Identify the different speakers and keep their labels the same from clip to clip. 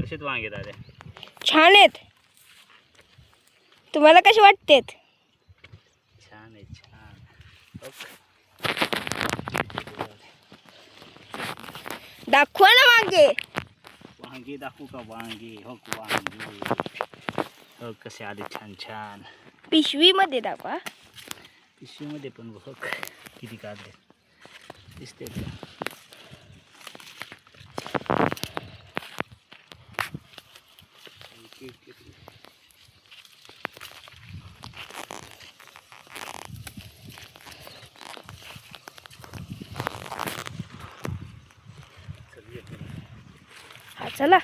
Speaker 1: कशात वांगे दादा?
Speaker 2: छान आहेत. तुम्हाला कसे वाटतेत?
Speaker 1: छान आहे छान.
Speaker 2: दाखवा ना वांगे.
Speaker 1: वांगे दाखवू का? वांगे हो वांगे हो कसे आले छान छान.
Speaker 2: पिशवीमध्ये दाखवा.
Speaker 1: पिशवीमध्ये पण बघ किती काढले दिसते का?
Speaker 2: हा चला.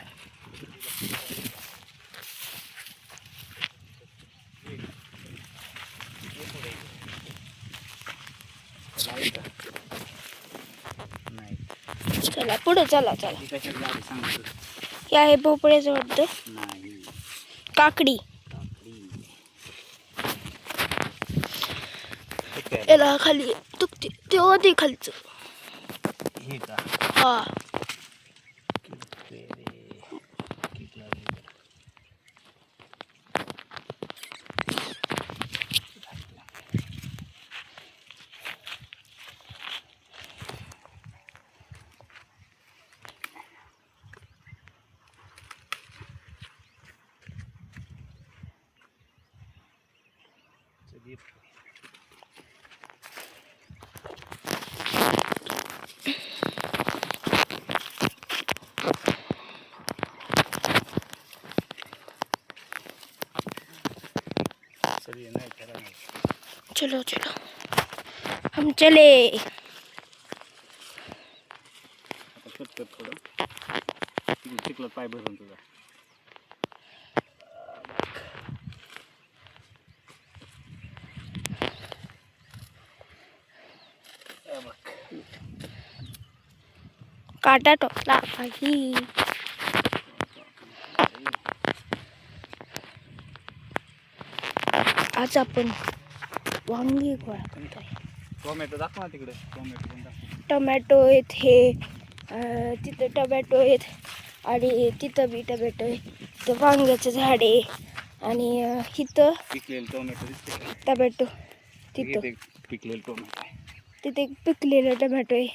Speaker 1: नाही
Speaker 2: चला पुढे चला चला.
Speaker 1: ती कशात झाली सांगतो.
Speaker 2: हे आहे भोपळ्याचं वाटतं.
Speaker 1: नाही
Speaker 2: काकडी.
Speaker 1: काकडी
Speaker 2: याला खाली दुखते तेव्हा ते खालचं.
Speaker 1: हे का?
Speaker 2: हा चलो चलो हम चले.
Speaker 1: थोडं चिखलात पाय भरून तुझा.
Speaker 2: काटा टोकला काही. आज आपण वांगी गोळा करतोय.
Speaker 1: टोमॅटो दाखव ना तिकडे. टोमॅटो पण दाखव.
Speaker 2: टोमॅटो आहेत हे. तिथं टोमॅटो आहेत आणि तिथं बी टोमॅटो आहे. तिथं वांग्याचं झाड आहे आणि इथं
Speaker 1: पिकलेलं टोमॅटो दिसते का?
Speaker 2: टोमॅटो. तिथं
Speaker 1: पिकलेलं टोमॅटो आहे.
Speaker 2: तिथे पिकलेलं टोमॅटो आहे.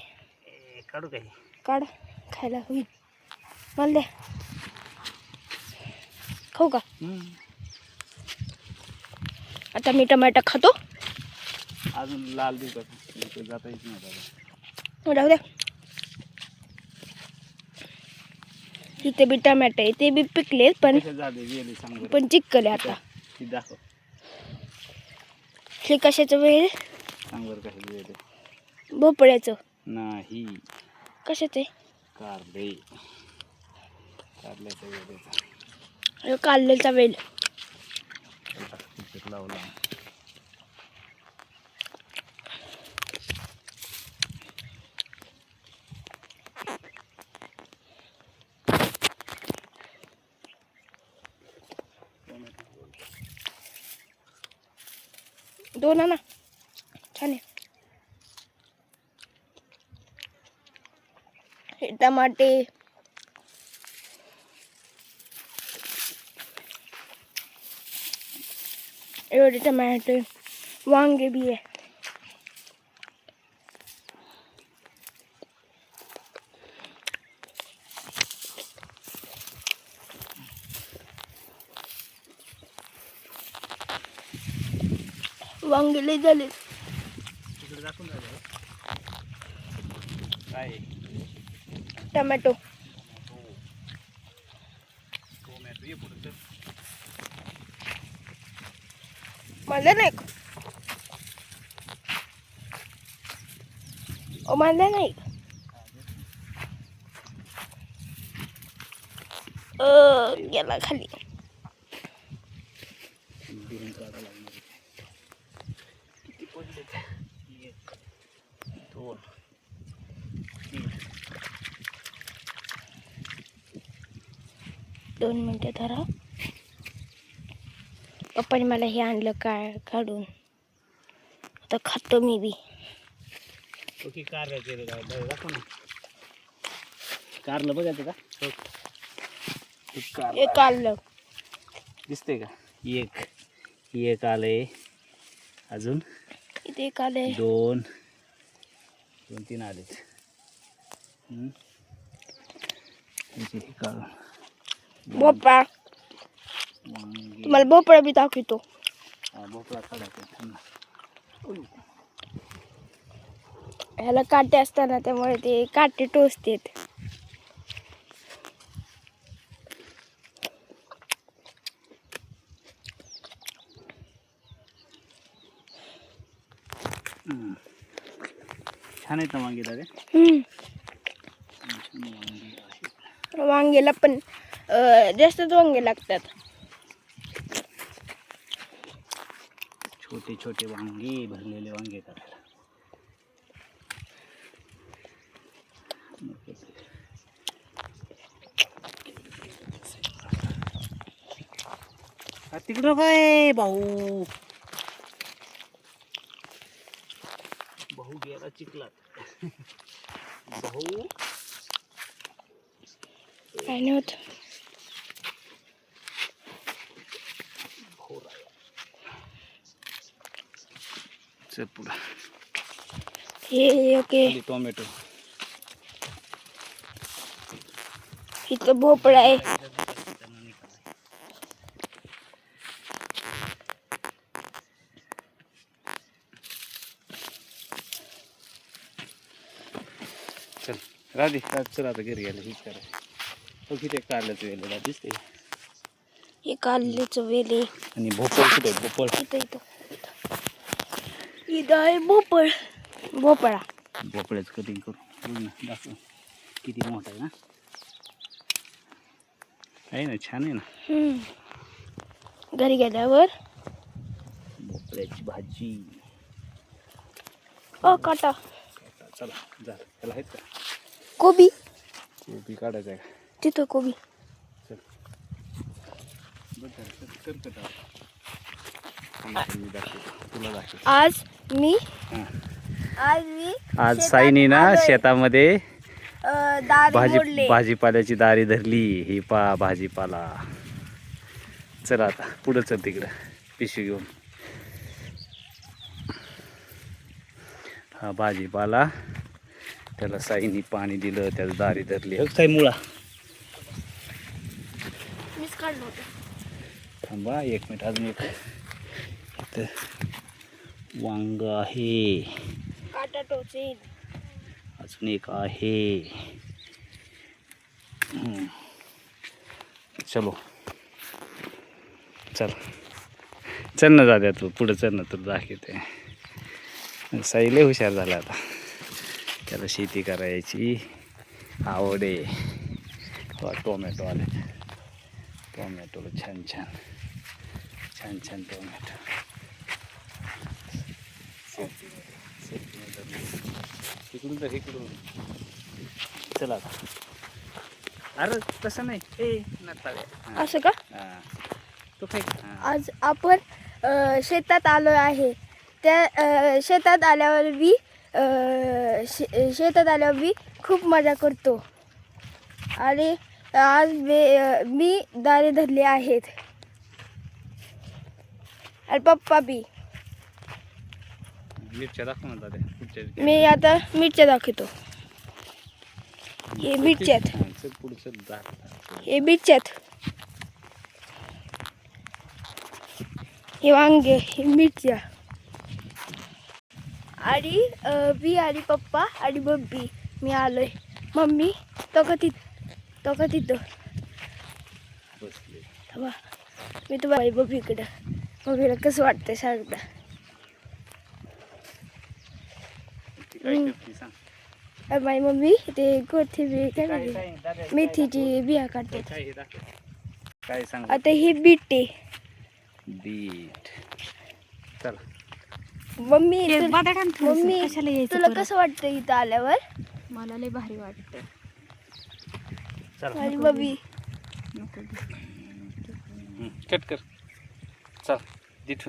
Speaker 1: काढू काही?
Speaker 2: काढ खायला होईल. मला द्या. खाऊ का? आता मी टोमॅटो खातो.
Speaker 1: अजून लाल दिसत जाता येत नाही दादा.
Speaker 2: राहू द्या. इथे बी टोमॅटो आहे. ते बी पिकले पण चिकले आता.
Speaker 1: दाखव.
Speaker 2: हे कशाचं वेळ?
Speaker 1: सांग बरं कशाचं वेळ आहे?
Speaker 2: भोपळ्याचं
Speaker 1: नाही.
Speaker 2: कशाचं आहे?
Speaker 1: कारले. कारल्याचा वेळ आहे.
Speaker 2: कारल्याचा वेल.
Speaker 1: लावला.
Speaker 2: दोन ना छान आहे. हे टमाटे. एवढे टमाटे. वांगे बी आहे. वांगे लय झाले.
Speaker 1: तिकडे दाखवून काय?
Speaker 2: टमॅटो.
Speaker 1: टोमॅटो ये पुढे.
Speaker 2: मला नाही. मला नाही. गेला खाली.
Speaker 1: किती पडले? 1 2
Speaker 2: 2 मिनिटं धरा. पप्पाने मला हे आणलं काढून. आता खातो मी बी.
Speaker 1: ओके. कारलं दाखव ना. कारलं बघायचं का?
Speaker 2: एक आलं.
Speaker 1: दिसते का? एक आलंय. अजून
Speaker 2: इथे एक आलंय.
Speaker 1: 2 3 आलेत. हे काढून
Speaker 2: भोपळा.
Speaker 1: वांगी.
Speaker 2: तुम्हाला भोपळा बी दाखवतो.
Speaker 1: भोपळा काढायचा.
Speaker 2: ह्याला काटे असताना त्यामुळे ते काटे टोचतेत.
Speaker 1: छान आहेत ना वांगी दादा.
Speaker 2: वांग्याला पण जास्तच वांगे लागतात.
Speaker 1: छोटे छोटे वांगे, भरलेले वांगे करायला. तिकडं काय भाऊ गेला चिखलात. भाऊ
Speaker 2: काय नाही होत.
Speaker 1: चल पुढं.
Speaker 2: हे ओके.
Speaker 1: टोमॅटो.
Speaker 2: इथं भोपळा आहे.
Speaker 1: चल राधी चल आता घरी गेलं. हीच करायचं. किती कारल्याचं वेल दिसते.
Speaker 2: हे कारल्याचं वेल आहे.
Speaker 1: आणि भोपळ कुठे? भोपळ
Speaker 2: इथं आहे भोपळा.
Speaker 1: भोपळ्याचं कटिंग करू ना. दाखव किती मोठा आहे ना. आहे ना, छान आहे ना.
Speaker 2: घरी गेल्यावर
Speaker 1: भोपळ्याची भाजी.
Speaker 2: काटा.
Speaker 1: चला जा. त्याला आहेत का?
Speaker 2: कोबी
Speaker 1: काढायचं आहे का?
Speaker 2: तिथं कोबी.
Speaker 1: चल तुला दाखव. आज साईनी ना शेतामध्ये भाजीपाल्याची दारी धरली. ही भाजीपाला. चला आता पुढं चल तिकडं पिशवी घेऊन. हा भाजीपाला. त्याला साईनी पाणी दिलं, त्याला दारी धरली. हो साई मुळा. थांबा 1 मिनिट. अजून एक इथं वांग आहे.
Speaker 2: काटा टोचेल.
Speaker 1: अजून एक आहे. चलो चल ना दाद्या. तू पुढं चल ना. तुला दाखवते. साई लय हुशार झाला आता. त्याला शेती करायची आवड आहे. टोमॅटो आले. टोमॅटोला छान टोमॅटो. इकडून चला आता. अरे तसं नाही.
Speaker 2: असं का?
Speaker 1: तो काय.
Speaker 2: आज आपण शेतात आलो आहे. त्या शेतात आल्यावर बी खूप मजा करतो. आणि आज मी दारे धरले आहेत. आणि पप्पा बी.
Speaker 1: मिरच्या दाखव ना दादा.
Speaker 2: मी आता मिरच्या दाखवतो. हे मिरच्यात. हे मिरच्यात. हे वांगे. हे मिरच्या. आणि मी आणि पप्पा आणि मम्मी. मी आलोय. मम्मी तो का तिथं. मी तुम्हाला मम्मीकडं. मम्मीला कसं वाटतंय सांगता. माझी मम्मी ते कोथिंबीर मेथीची बिया काढते.
Speaker 1: काय सांग.
Speaker 2: आता ही बीट आहे.
Speaker 1: चला
Speaker 2: मम्मी तुला कसं वाटतं इथं आल्यावर?
Speaker 3: मला लय भारी वाटतं.
Speaker 2: माझी मम्मी
Speaker 1: कट कर. चल तिथून